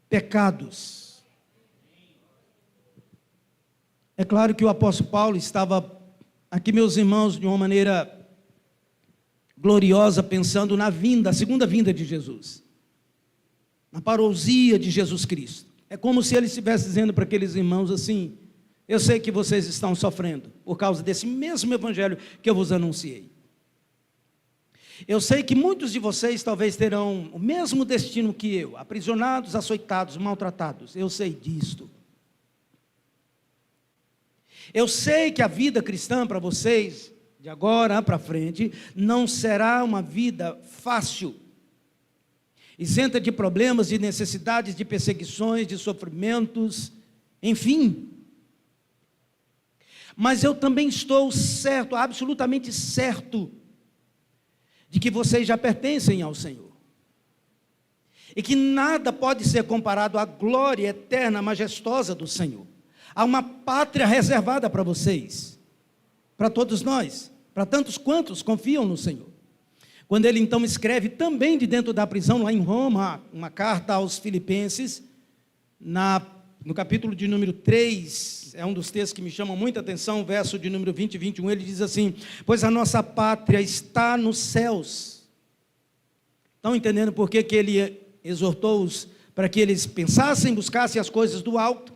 pecados. É claro que o apóstolo Paulo estava aqui, meus irmãos, de uma maneira gloriosa, pensando na vinda, a segunda vinda de Jesus, na parousia de Jesus Cristo. É como se ele estivesse dizendo para aqueles irmãos assim: eu sei que vocês estão sofrendo por causa desse mesmo evangelho que eu vos anunciei. Eu sei que muitos de vocês talvez terão o mesmo destino que eu, aprisionados, açoitados, maltratados. Eu sei disto. Eu sei que a vida cristã para vocês, de agora para frente, não será uma vida fácil, isenta de problemas, de necessidades, de perseguições, de sofrimentos, enfim. Mas eu também estou certo, absolutamente certo, de que vocês já pertencem ao Senhor. E que nada pode ser comparado à glória eterna, majestosa do Senhor. Há uma pátria reservada para vocês, para todos nós, para tantos quantos confiam no Senhor. Quando ele então escreve também de dentro da prisão, lá em Roma, uma carta aos Filipenses, no capítulo de número 3, é um dos textos que me chamam muita atenção, verso de número 20 e 21, ele diz assim: pois a nossa pátria está nos céus. Estão entendendo por que ele exortou-os para que eles pensassem, buscassem as coisas do alto?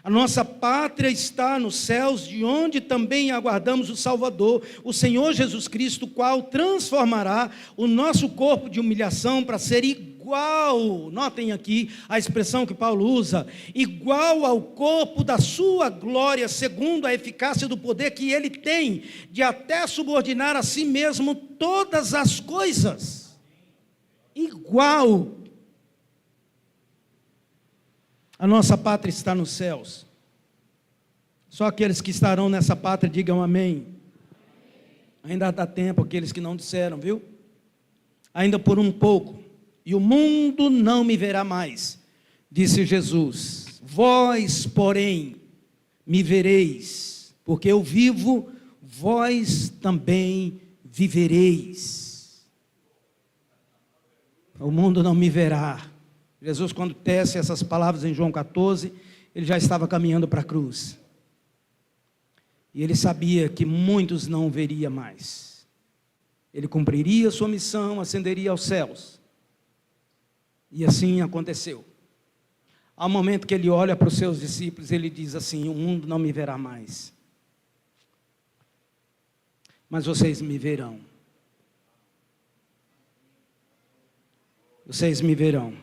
A nossa pátria está nos céus, de onde também aguardamos o Salvador, o Senhor Jesus Cristo, o qual transformará o nosso corpo de humilhação para ser igual, notem aqui a expressão que Paulo usa, igual ao corpo da sua glória, segundo a eficácia do poder que ele tem, de até subordinar a si mesmo todas as coisas. Igual. A nossa pátria está nos céus. Só aqueles que estarão nessa pátria digam amém. Ainda dá tempo, aqueles que não disseram, viu? Ainda por um pouco. E o mundo não me verá mais, disse Jesus. Vós, porém, me vereis, porque eu vivo, vós também vivereis. O mundo não me verá. Jesus, quando tece essas palavras em João 14, ele já estava caminhando para a cruz. E ele sabia que muitos não veria mais. ele cumpriria sua missão, ascenderia aos céus. E assim aconteceu. Ao momento que ele olha para os seus discípulos, ele diz assim: o mundo não me verá mais, mas vocês me verão. Vocês me verão.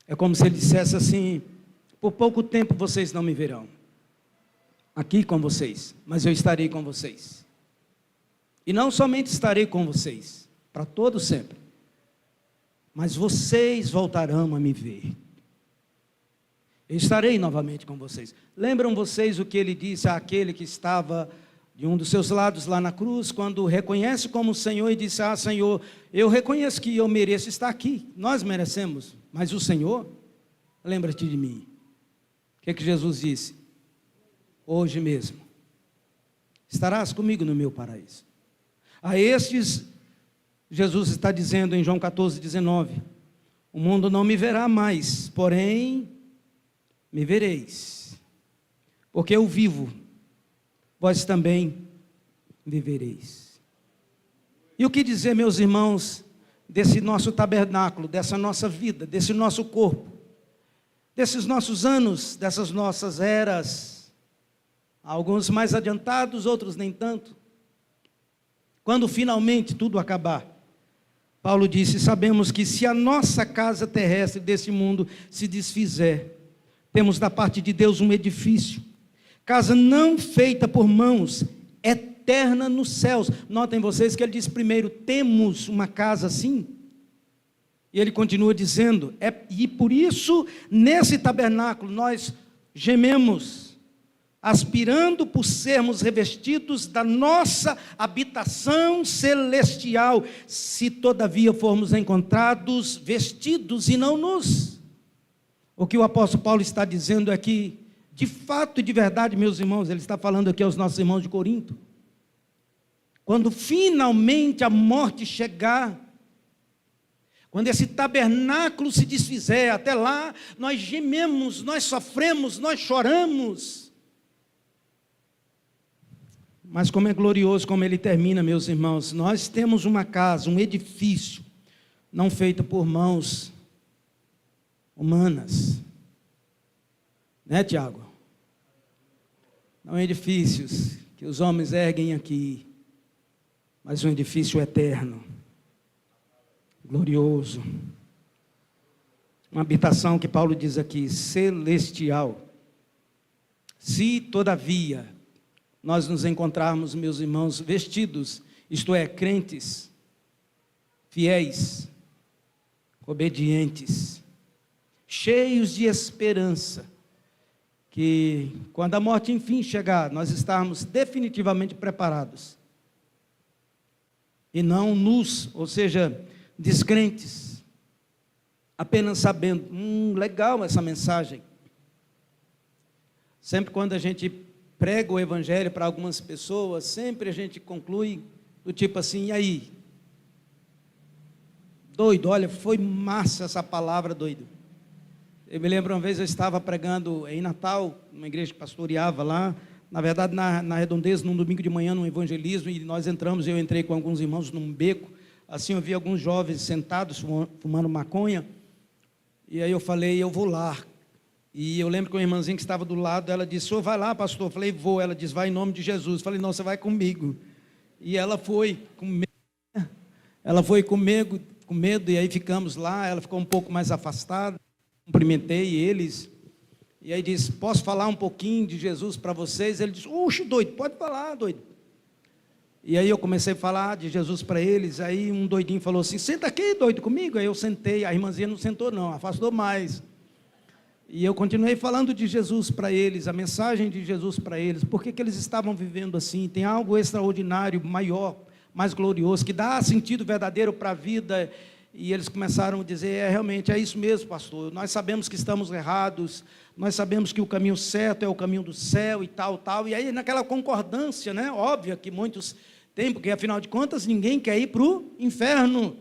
É como se ele dissesse assim: por pouco tempo vocês não me verão aqui com vocês, mas eu estarei com vocês. E não somente estarei com vocês, para todo sempre, mas vocês voltarão a me ver. Eu estarei novamente com vocês. Lembram vocês o que ele disse àquele que estava de um dos seus lados lá na cruz, quando reconhece como Senhor e disse: ah, Senhor, eu reconheço que eu mereço estar aqui, nós merecemos, mas o Senhor, lembra-te de mim. O que Jesus disse? Hoje mesmo estarás comigo no meu paraíso. A estes, Jesus está dizendo em João 14:19: o mundo não me verá mais, porém me vereis, porque eu vivo, vós também vivereis. E o que dizer, meus irmãos, desse nosso tabernáculo, dessa nossa vida, desse nosso corpo, desses nossos anos, dessas nossas eras, alguns mais adiantados, outros nem tanto. Quando finalmente tudo acabar, Paulo disse: sabemos que se a nossa casa terrestre desse mundo se desfizer, temos da parte de Deus um edifício, casa não feita por mãos, eterna nos céus. Notem vocês que ele diz primeiro: temos uma casa assim. E ele continua dizendo: e por isso, nesse tabernáculo, nós gememos, aspirando por sermos revestidos da nossa habitação celestial, se todavia formos encontrados vestidos e não nus. O que o apóstolo Paulo está dizendo aqui, de fato e de verdade, meus irmãos, ele está falando aqui aos nossos irmãos de Corinto, quando finalmente a morte chegar, quando esse tabernáculo se desfizer, até lá nós gememos, nós sofremos, nós choramos. Mas como é glorioso como ele termina, meus irmãos. Nós temos uma casa, um edifício, não feito por mãos humanas. Né, Tiago? Não edifícios que os homens erguem aqui, mas um edifício eterno, glorioso. Uma habitação que Paulo diz aqui, celestial. Se, todavia, nós nos encontrarmos, meus irmãos, vestidos, isto é, crentes, fiéis, obedientes, cheios de esperança, que quando a morte enfim chegar, nós estarmos definitivamente preparados, e não nus, ou seja, descrentes, apenas sabendo: legal essa mensagem. Sempre quando a gente prega o evangelho para algumas pessoas, sempre a gente conclui do tipo assim: e aí? Doido, olha, foi massa essa palavra, doido. Eu me lembro uma vez, eu estava pregando em Natal, numa igreja que pastoreava lá, na verdade na Redondeza, num domingo de manhã, num evangelismo, e nós entramos, eu entrei com alguns irmãos num beco, assim eu vi alguns jovens sentados, fumando maconha, e aí eu falei: eu vou lá. E eu lembro que uma irmãzinha que estava do lado, ela disse: o senhor vai lá, pastor? Eu falei: vou. Ela disse: vai em nome de Jesus. Eu falei: não, você vai comigo. E ela foi com medo. Ela foi comigo, com medo, e aí ficamos lá. Ela ficou um pouco mais afastada. Cumprimentei eles. E aí disse: posso falar um pouquinho de Jesus para vocês? Ele disse: oxe, doido, pode falar, doido. E aí eu comecei a falar de Jesus para eles. Aí um doidinho falou assim: senta aqui, doido, comigo. Aí eu sentei. A irmãzinha não sentou não, afastou mais. E eu continuei falando de Jesus para eles, a mensagem de Jesus para eles, porque que eles estavam vivendo assim. Tem algo extraordinário, maior, mais glorioso, que dá sentido verdadeiro para a vida. E eles começaram a dizer: realmente, é isso mesmo, pastor, nós sabemos que estamos errados, nós sabemos que o caminho certo é o caminho do céu e tal, tal. E aí naquela concordância, né, óbvia que muitos têm, porque afinal de contas ninguém quer ir para o inferno.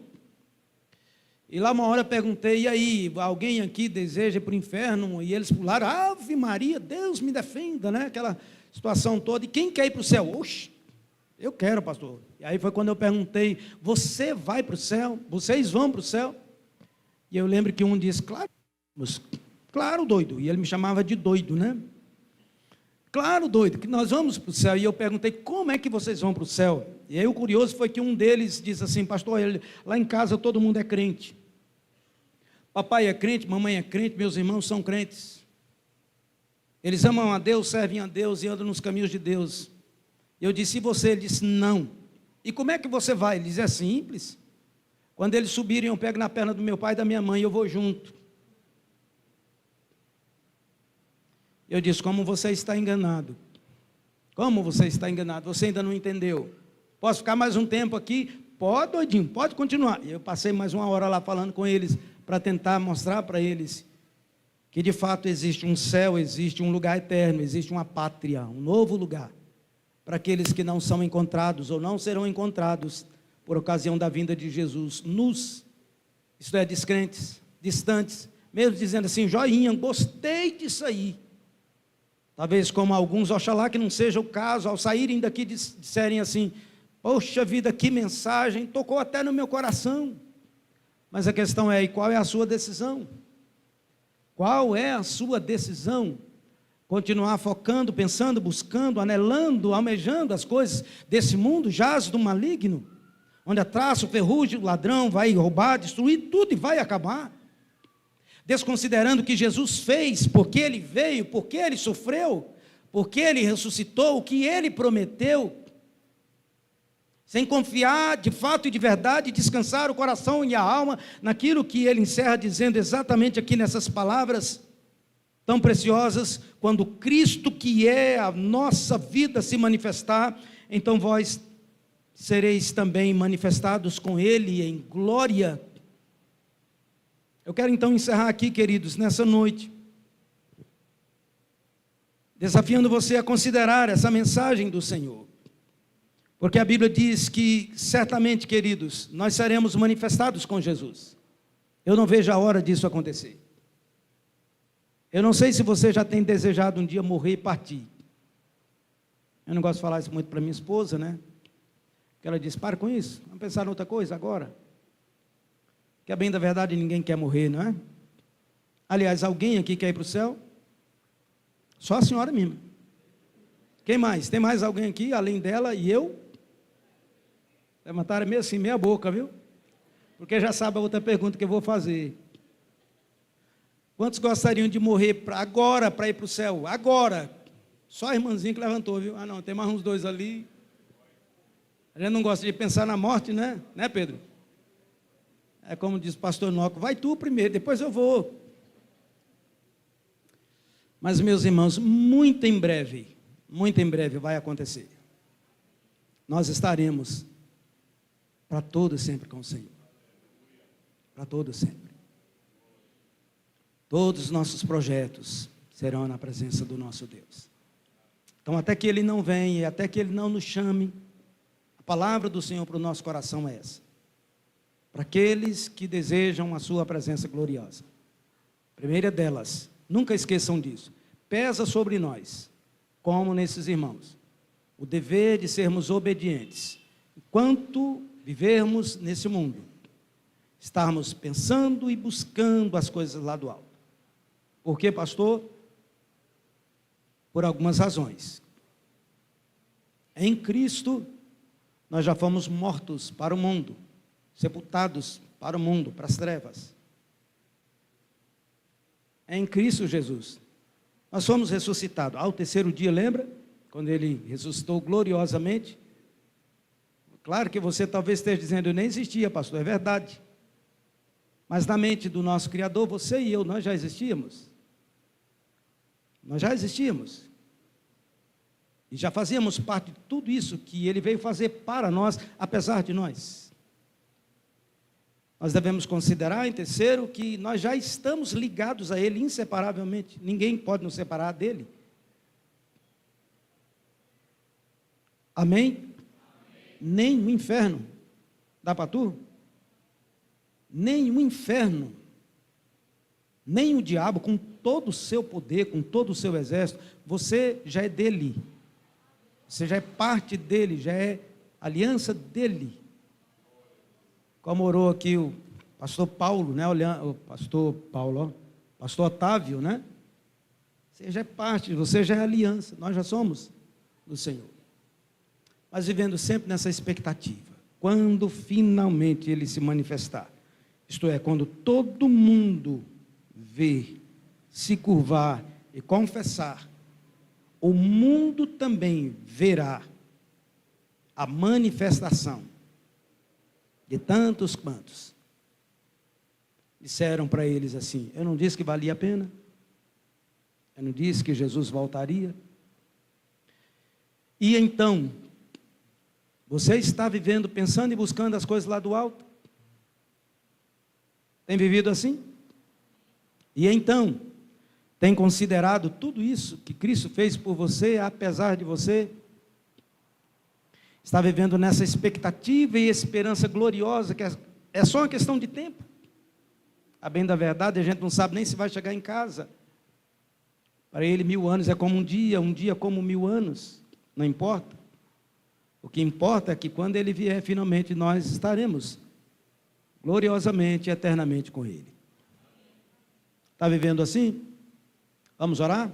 E lá uma hora eu perguntei: e aí, alguém aqui deseja ir para o inferno? E eles pularam: Ave Maria, Deus me defenda, né? Aquela situação toda. E quem quer ir para o céu? Oxe, Eu quero, pastor. E aí foi quando eu perguntei, você vai para o céu? Vocês vão para o céu? E eu lembro que um disse, claro, doido. E ele me chamava de doido, né? Claro, doido, que nós vamos para o céu. E eu perguntei, como é que vocês vão para o céu? E aí o curioso foi que um deles disse assim, pastor, lá em casa todo mundo é crente. Papai é crente, mamãe é crente, meus irmãos são crentes. Eles amam a Deus, servem a Deus e andam nos caminhos de Deus. Eu disse, e você? Ele disse, não. E como é que você vai? Ele disse, é simples. Quando eles subirem, eu pego na perna do meu pai e da minha mãe, eu vou junto. Eu disse, como você está enganado? Como você está enganado? Você ainda não entendeu. Posso ficar mais um tempo aqui? Pode, doidinho, pode continuar. E eu passei mais uma hora lá falando com eles, para tentar mostrar para eles que de fato existe um céu, existe um lugar eterno, existe uma pátria, um novo lugar, para aqueles que não são encontrados ou não serão encontrados por ocasião da vinda de Jesus, isto é, descrentes, distantes, mesmo dizendo assim, joinha, gostei disso aí. Talvez como alguns, oxalá que não seja o caso, ao saírem daqui disserem assim, poxa vida, que mensagem, tocou até no meu coração. Mas a questão é, e qual é a sua decisão? Qual é a sua decisão? Continuar focando, pensando, buscando, anelando, almejando as coisas desse mundo, jaz do maligno, onde a traça, o ferrugem, o ladrão vai roubar, destruir tudo e vai acabar. Desconsiderando o que Jesus fez, porque Ele veio, porque Ele sofreu, porque Ele ressuscitou, o que Ele prometeu, sem confiar de fato e de verdade, descansar o coração e a alma naquilo que ele encerra dizendo exatamente aqui nessas palavras tão preciosas, quando Cristo que é a nossa vida se manifestar, então vós sereis também manifestados com Ele em glória. Eu quero então encerrar aqui, queridos, nessa noite, desafiando você a considerar essa mensagem do Senhor. Porque a Bíblia diz que, certamente, queridos, nós seremos manifestados com Jesus. Eu não vejo a hora disso acontecer. Eu não sei se você já tem desejado um dia morrer e partir. Eu não gosto de falar isso muito para minha esposa, né? Que ela diz, para com isso, vamos pensar em outra coisa agora. Que, a bem da verdade, ninguém quer morrer, não é? Aliás, alguém aqui quer ir para o céu? Só a senhora mesmo. Quem mais? Tem mais alguém aqui, além dela e eu? Levantaram meio assim, meia boca, viu? Porque já sabe a outra pergunta que eu vou fazer. Quantos gostariam de morrer agora para ir para o céu? Agora. Só a irmãzinha que levantou, viu? Ah, não, tem mais uns dois ali. A gente não gosta de pensar na morte, né? Né, Pedro? É como diz o pastor Noco, vai tu primeiro, depois eu vou. Mas, meus irmãos, muito em breve vai acontecer. Nós estaremos para todo sempre com o Senhor. Para todo sempre. Todos os nossos projetos serão na presença do nosso Deus. Então, até que Ele não venha, até que Ele não nos chame, a palavra do Senhor para o nosso coração é essa. Para aqueles que desejam a sua presença gloriosa. Primeira delas, nunca esqueçam disso. Pesa sobre nós, como nesses irmãos, o dever de sermos obedientes. Enquanto vivermos nesse mundo, estarmos pensando e buscando as coisas lá do alto. Por quê, pastor? Por algumas razões. Em Cristo, nós já fomos mortos para o mundo, sepultados para o mundo, para as trevas. Em Cristo Jesus, nós fomos ressuscitados. Ao terceiro dia, lembra? Quando Ele ressuscitou gloriosamente. Claro que você talvez esteja dizendo, eu nem existia, pastor, é verdade. Mas na mente do nosso Criador, você e eu, nós já existíamos. Nós já existíamos. E já fazíamos parte de tudo isso que Ele veio fazer para nós, apesar de nós. Nós devemos considerar, em terceiro, que nós já estamos ligados a Ele inseparavelmente. Ninguém pode nos separar dEle. Amém? Nem o inferno. Dá para tu? Nem o inferno, nem o diabo, com todo o seu poder, com todo o seu exército, você já é dele. Você já é parte dele, já é aliança dele. Como orou aqui o pastor Paulo, né? O pastor Paulo, ó, pastor Otávio, né? Você já é parte, você já é aliança, nós já somos do Senhor. Mas vivendo sempre nessa expectativa, quando finalmente ele se manifestar, isto é, quando todo mundo ver, se curvar e confessar, o mundo também verá a manifestação de tantos quantos disseram para eles assim: eu não disse que valia a pena, eu não disse que Jesus voltaria. E então, você está vivendo, pensando e buscando as coisas lá do alto? Tem vivido assim? E então, tem considerado tudo isso que Cristo fez por você, apesar de você estar vivendo nessa expectativa e esperança gloriosa, que é só uma questão de tempo? A bem da verdade, a gente não sabe nem se vai chegar em casa. Para ele, 1000 anos é como um dia como 1000 anos, não importa. O que importa é que quando ele vier, finalmente nós estaremos gloriosamente e eternamente com ele. Está vivendo assim? Vamos orar?